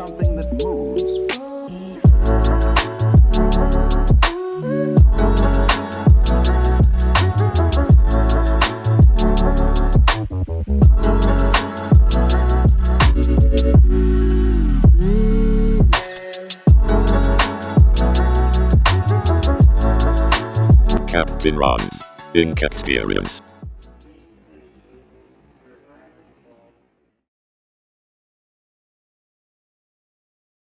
something that moves. Captain Ron's Ink Experience.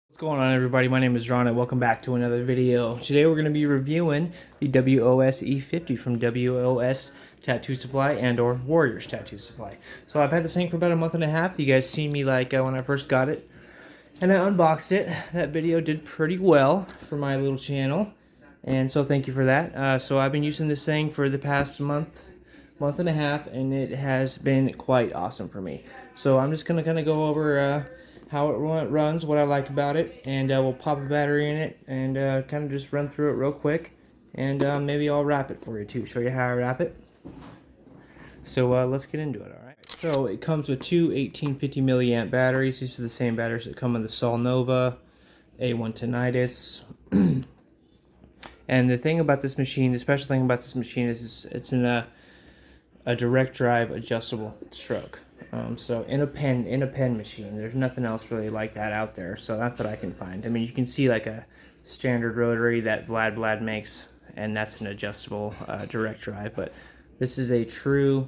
What's going on, everybody? My name is Ron and welcome back to another video. Today we're going to be reviewing the WOS E50 from WOS Tattoo Supply and or Warriors Tattoo Supply. So I've had this thing for about a month and a half. You guys see me like when I first got it and I unboxed it. That video did pretty well for my little channel, and so thank you for that. So I've been using this thing for the past month and a half, and it has been quite awesome for me. So I'm just going to kind of go over how it runs, what I like about it, and we'll pop a battery in it and kind of just run through it real quick, and maybe I'll wrap it for you too, show you how I wrap it. So let's get into it. Alright, so it comes with two 1850 milliamp batteries. These are the same batteries that come with the Sol Nova A1 Tinnitus. And the thing about this machine, the special thing about this machine is it's in a direct drive adjustable stroke. So in a pen machine, there's nothing else really like that out there. So that's what I can find. I mean, you can see like a standard rotary that Vlad makes, and that's an adjustable direct drive. But this is a true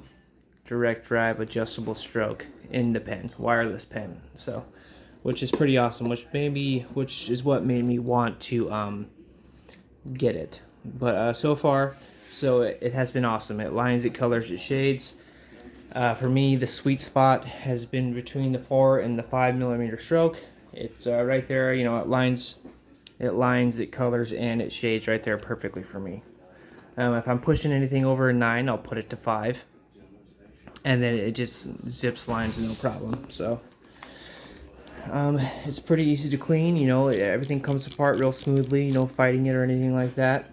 direct drive adjustable stroke in the pen, wireless pen. So, which is pretty awesome. Which is what made me want to get it. But so far, it has been awesome. It lines, it colors, it shades. For me, the sweet spot has been between the 4 and the 5 millimeter stroke. It's right there. You know, it lines, it colors, and it shades right there perfectly for me. If I'm pushing anything over a 9, I'll put it to 5, and then it just zips lines no problem. So it's pretty easy to clean. You know, everything comes apart real smoothly. No fighting it or anything like that.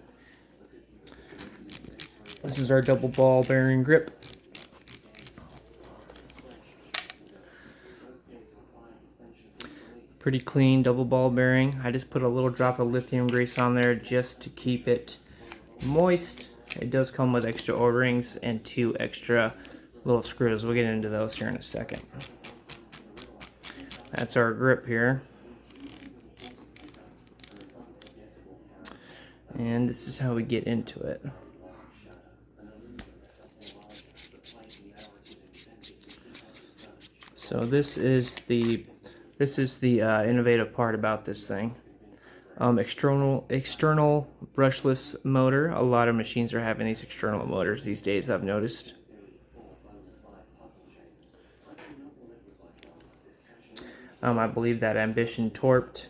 This is our double ball bearing grip. Pretty clean double ball bearing. I just put a little drop of lithium grease on there just to keep it moist. It does come with extra O-rings and 2 extra little screws. We'll get into those here in a second. That's our grip here. And this is how we get into it. So this is the innovative part about this thing. External brushless motor. A lot of machines are having these external motors these days, I've noticed. I believe that Ambition Torped,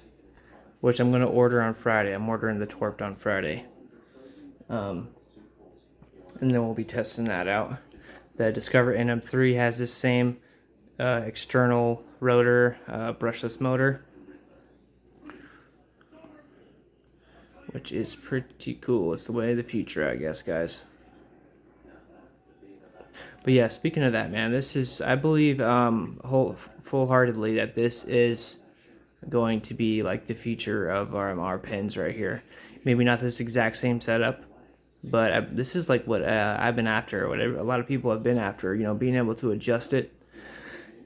which I'm going to order on Friday. I'm ordering the Torped on Friday. And then we'll be testing that out. The Discover NM3 has this same external rotor brushless motor, which is pretty cool. It's the way of the future, I guess, guys. But yeah, speaking of that, man, this is, I believe full-heartedly that this is going to be like the future of our pens right here. Maybe not this exact same setup, but this is like what I've been after, what a lot of people have been after, you know, being able to adjust it.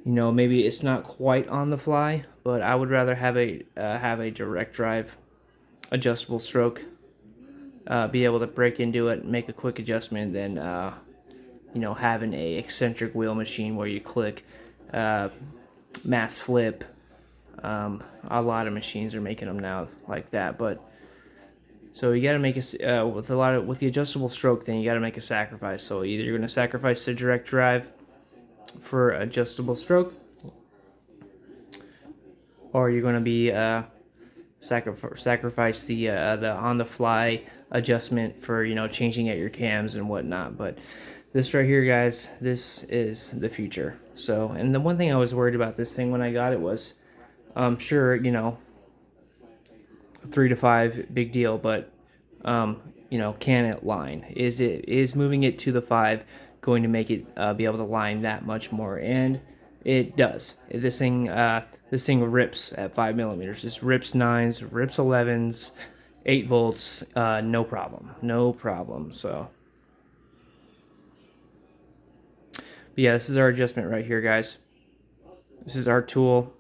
You know, maybe it's not quite on the fly, but I would rather have a direct drive adjustable stroke, be able to break into it, make a quick adjustment, than you know, having a eccentric wheel machine where you click, mass flip. A lot of machines are making them now like that, but so you got to make with the adjustable stroke thing, you got to make a sacrifice. So either you're going to sacrifice the direct drive for adjustable stroke, or you're going to be sacrifice the on-the-fly adjustment for, you know, changing out your cams and whatnot. But this right here, guys, this is the future. So, and the one thing I was worried about this thing when I got it was, sure, you know, 3 to 5, big deal, but you know, can it line? Is moving it to the 5 going to make it be able to line that much more? And It does. This thing rips at 5 millimeters. This rips 9s, rips 11s, 8 volts. No problem. No problem. So, but yeah, this is our adjustment right here, guys. This is our tool.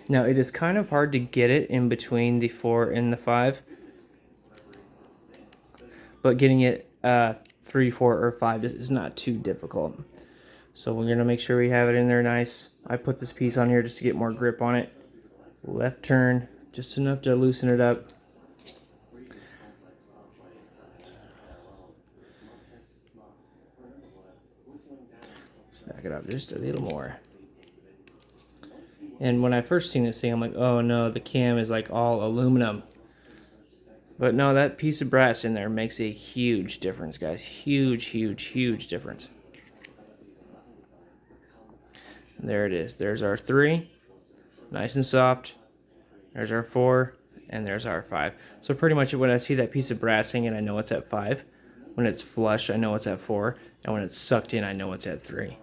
Now, it is kind of hard to get it in between the 4 and the 5, but getting it 3, 4, or 5 is not too difficult. So we're gonna make sure we have it in there nice. I put this piece on here just to get more grip on it. Left turn, just enough to loosen it up. Let's back it up just a little more. And when I first seen this thing, I'm like, oh no, the cam is like all aluminum. But no, that piece of brass in there makes a huge difference, guys. Huge, huge, huge difference. And there it is. There's our 3, nice and soft. There's our 4, and there's our 5. So pretty much when I see that piece of brass hanging, I know it's at 5. When it's flush, I know it's at 4. And when it's sucked in, I know it's at 3.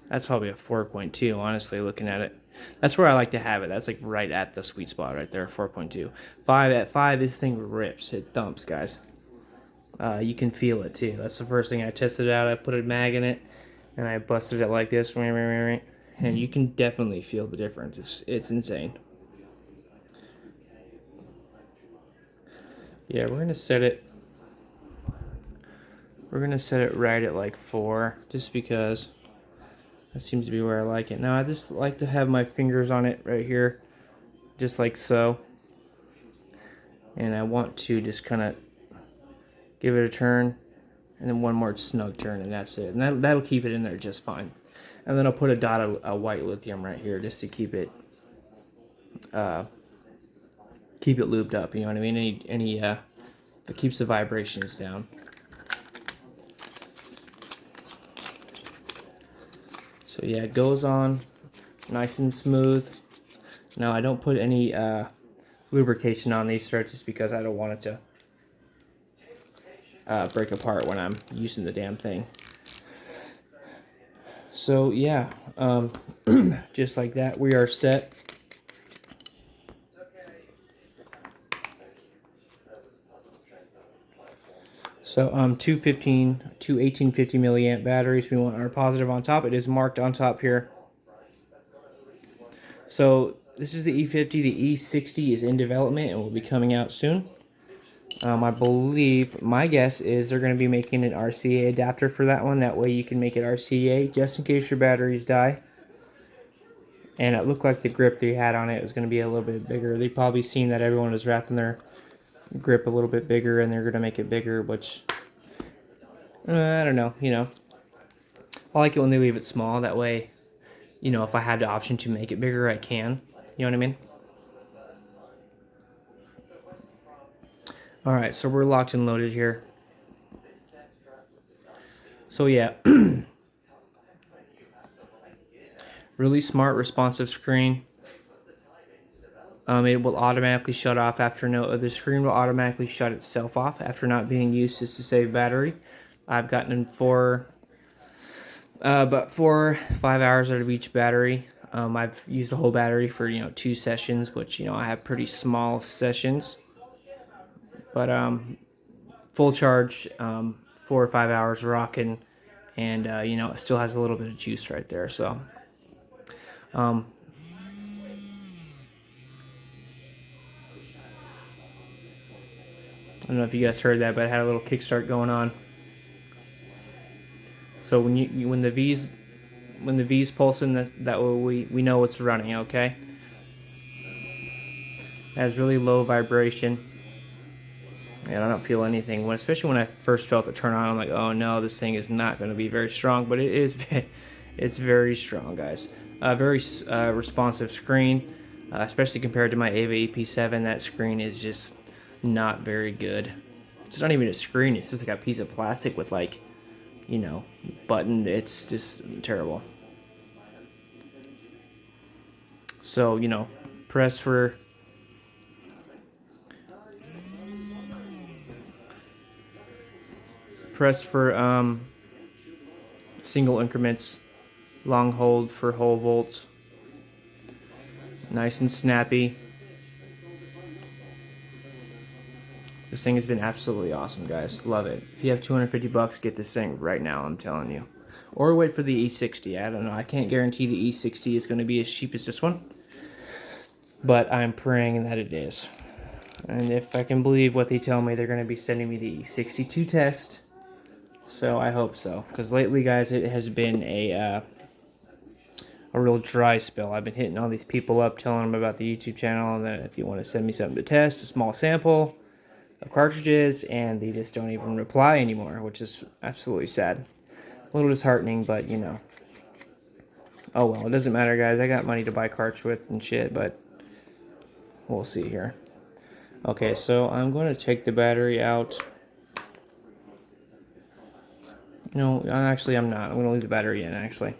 That's probably a 4.2, honestly, looking at it. That's where I like to have it. That's like right at the sweet spot right there, 4.2. 5 at 5, this thing rips. It thumps, guys. You can feel it too. That's the first thing I tested out. I put a mag in it, and I busted it like this, and you can definitely feel the difference. It's insane. Yeah, we're gonna set it. We're gonna set it right at like 4, just because that seems to be where I like it. Now I just like to have my fingers on it right here, just like so. And I want to just kind of give it a turn, and then one more snug turn, and that's it. And that'll keep it in there just fine. And then I'll put a dot of white lithium right here just to keep it lubed up. You know what I mean? It keeps the vibrations down. So yeah, it goes on nice and smooth. Now I don't put any lubrication on these struts just because I don't want it to break apart when I'm using the damn thing. So yeah, just like that, we are set. So 2 1850 milliamp batteries. We want our positive on top. It is marked on top here. So this is the E50. The E60 is in development and will be coming out soon. I believe, my guess is they're going to be making an RCA adapter for that one. That way you can make it RCA just in case your batteries die. And it looked like the grip they had on it was going to be a little bit bigger. They've probably seen that everyone was wrapping their grip a little bit bigger, and they're going to make it bigger, which, I don't know, you know. I like it when they leave it small. That way, you know, if I have the option to make it bigger, I can. You know what I mean? Alright, so we're locked and loaded here. So yeah, really smart, responsive screen. It will automatically shut off after the screen will automatically shut itself off after not being used just to save battery. I've gotten in about 4-5 hours out of each battery. I've used the whole battery for 2 sessions, which I have pretty small sessions. But full charge, 4 or 5 hours rocking, and it still has a little bit of juice right there. So I don't know if you guys heard that, but I had a little kickstart going on. So when the V's pulsing, that way we know it's running. Okay, it has really low vibration, and I don't feel anything. Especially when I first felt it turn on, I'm like, oh no, this thing is not going to be very strong. But it is. It's very strong, guys. Very responsive screen, especially compared to my Ava EP7. That screen is just not very good. It's not even a screen. It's just like a piece of plastic with button. It's just terrible. So press for single increments, long hold for whole volts. Nice and snappy. This thing has been absolutely awesome, guys. Love it. If you have 250 bucks, get this thing right now, I'm telling you. Or wait for the E60. I don't know. I can't guarantee the E60 is going to be as cheap as this one. But I'm praying that it is. And if I can believe what they tell me, they're going to be sending me the E62 test. So I hope so. Because lately, guys, it has been a real dry spell. I've been hitting all these people up, telling them about the YouTube channel, and that if you want to send me something to test, a small sample of cartridges, and they just don't even reply anymore, which is absolutely sad. A little disheartening, but you know. Oh well, it doesn't matter, guys. I got money to buy carts with and shit, but we'll see here. Okay, so I'm going to take the battery out. No, actually I'm not. I'm going to leave the battery in, actually.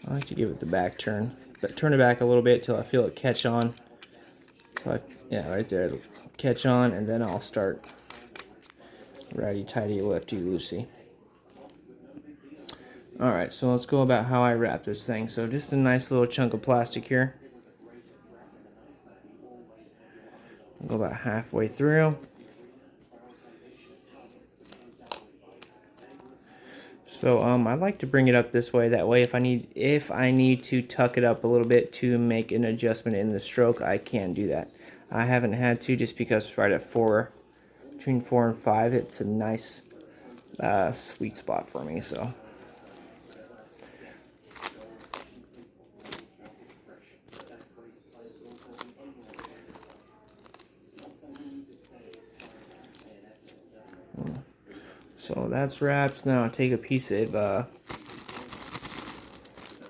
I like to give it the back turn, but turn it back a little bit till I feel it catch on. So yeah, right there, it'll catch on, and then I'll start righty-tighty, lefty-loosey. Alright, so let's go about how I wrap this thing. So just a nice little chunk of plastic here. I'll go about halfway through. So I like to bring it up this way. That way, if I need to tuck it up a little bit to make an adjustment in the stroke, I can do that. I haven't had to, just because right at between 4 and 5, it's a nice sweet spot for me. So. So that's wrapped. Now I take a piece of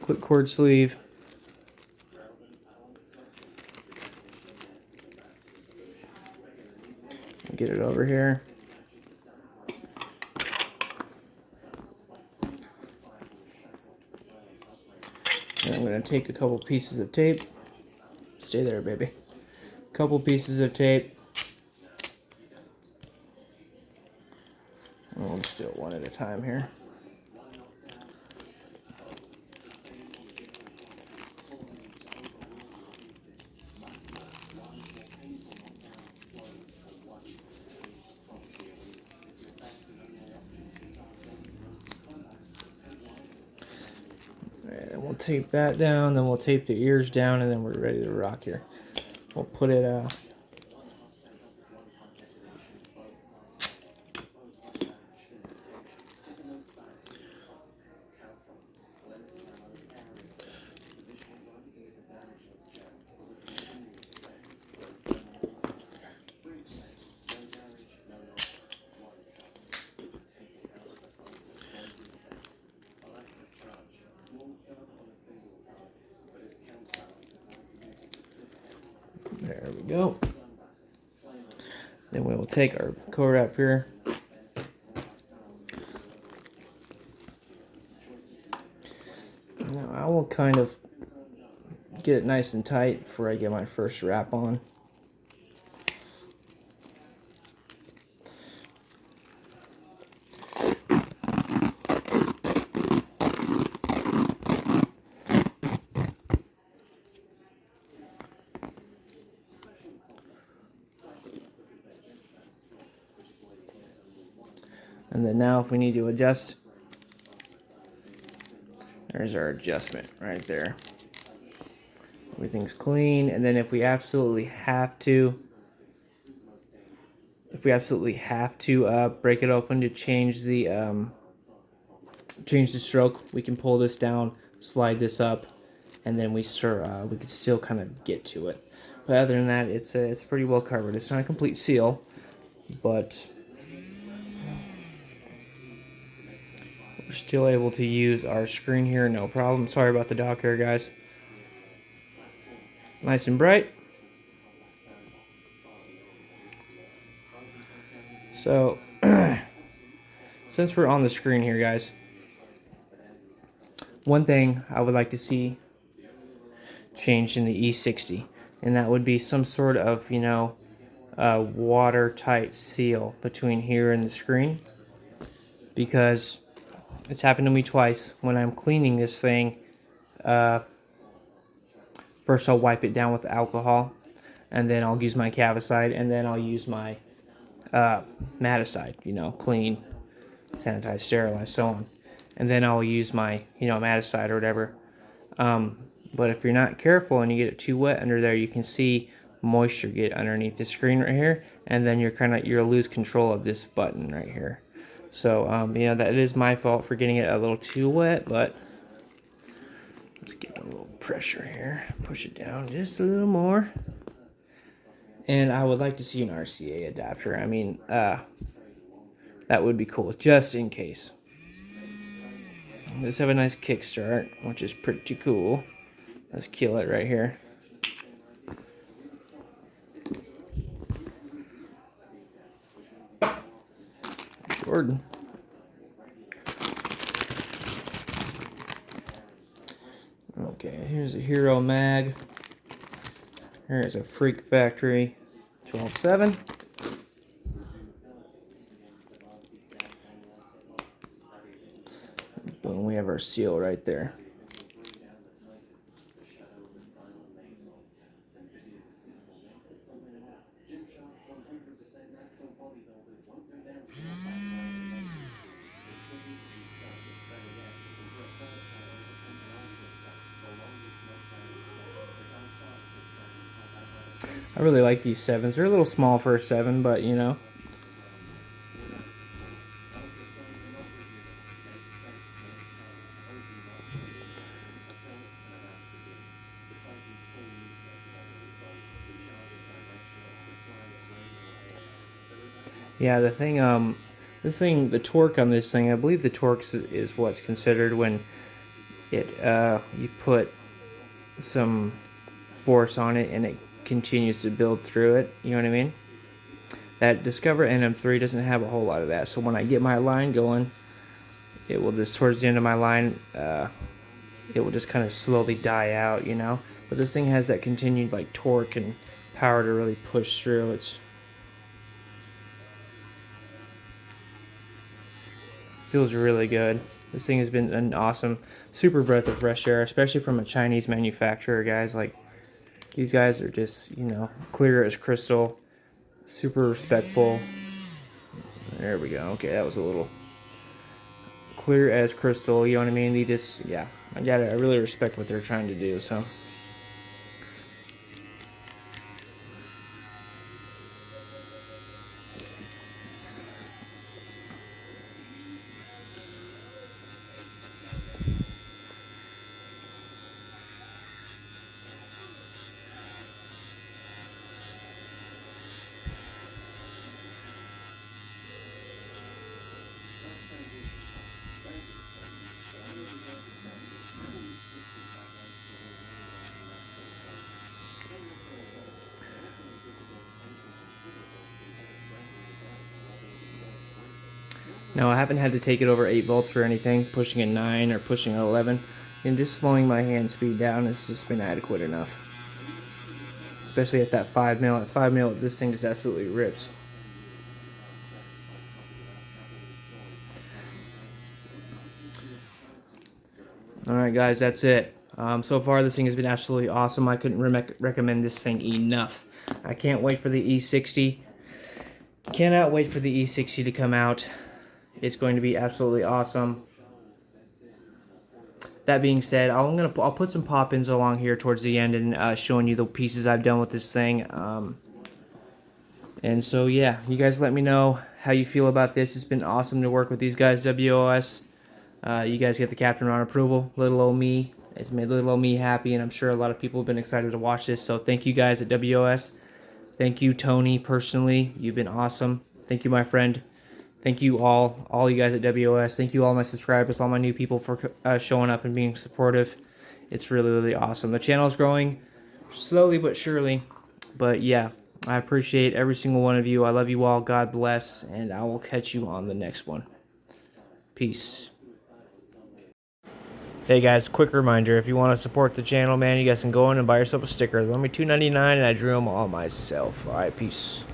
quick cord sleeve. Get it over here. And I'm going to take a couple pieces of tape. Stay there, baby. Couple pieces of tape. We'll just do it one at a time here. And we'll tape that down, then we'll tape the ears down, and then we're ready to rock here. We'll put it there we go. Then we will take our co-wrap here. Now I will kind of get it nice and tight before I get my first wrap on. And then now if we need to adjust, there's our adjustment right there. Everything's clean. And then if we absolutely have to, break it open to change the stroke, we can pull this down, slide this up, and then we could still kind of get to it. But other than that, it's pretty well covered. It's not a complete seal, but we're still able to use our screen here, no problem. Sorry about the dock here, guys. Nice and bright. So, since we're on the screen here, guys, one thing I would like to see changed in the E60. and that would be some sort of, you know, watertight seal between here and the screen, because it's happened to me twice when I'm cleaning this thing. First I'll wipe it down with alcohol, and then I'll use my Cavicide, and then I'll use my Maticide, you know, clean, sanitize, sterilize, so on. And then I'll use my, you know, Maticide or whatever. But if you're not careful and you get it too wet under there, you can see moisture get underneath the screen right here, and then you'll lose control of this button right here. So you know, that is my fault for getting it a little too wet, but let's get a little pressure here, push it down just a little more. And I would like to see an RCA adapter. I mean, that would be cool, just in case. Let's have a nice kickstart, which is pretty cool. Let's kill it right here. Jordan. Okay, here's a Hero Mag. Here's a Freak Factory 12.7. Boom, we have our seal right there. I really like these 7s. They're a little small for a 7, but you know. Yeah, the thing, the torque on this thing, I believe the torque is what's considered when it, you put some force on it and it continues to build through it, you know what I mean? That Discover NM3 doesn't have a whole lot of that, so when I get my line going, it will just, towards the end of my line, it will just kind of slowly die out, you know? But this thing has that continued, like, torque and power to really push through. It's feels really good. This thing has been an awesome, super breath of fresh air, especially from a Chinese manufacturer, guys. Like, these guys are just, you know, clear as crystal, super respectful. There we go. Okay, that was a little clear as crystal, you know what I mean? They just, yeah, I really respect what they're trying to do, so. No, I haven't had to take it over 8 volts or anything, pushing a 9 or pushing an 11, and just slowing my hand speed down has just been adequate enough. Especially at that 5 mil. At 5 mil, this thing just absolutely rips. Alright guys, that's it. So far this thing has been absolutely awesome. I couldn't recommend this thing enough. I can't wait for the E60. Cannot wait for the E60 to come out. It's going to be absolutely awesome. That being said, I'll put some pop-ins along here towards the end and showing you the pieces I've done with this thing. And so yeah, you guys let me know how you feel about this. It's been awesome to work with these guys, WOS. You guys get the Captain Ron approval. Little old me. It's made little old me happy, and I'm sure a lot of people have been excited to watch this. So thank you guys at WOS. Thank you, Tony, personally. You've been awesome. Thank you, my friend. Thank you all you guys at WOS. Thank you all my subscribers, all my new people for showing up and being supportive. It's really, really awesome. The channel's growing slowly but surely. But yeah, I appreciate every single one of you. I love you all. God bless. And I will catch you on the next one. Peace. Hey guys, quick reminder, if you want to support the channel, man, you guys can go in and buy yourself a sticker. They're only $2.99 and I drew them all myself. Alright, peace.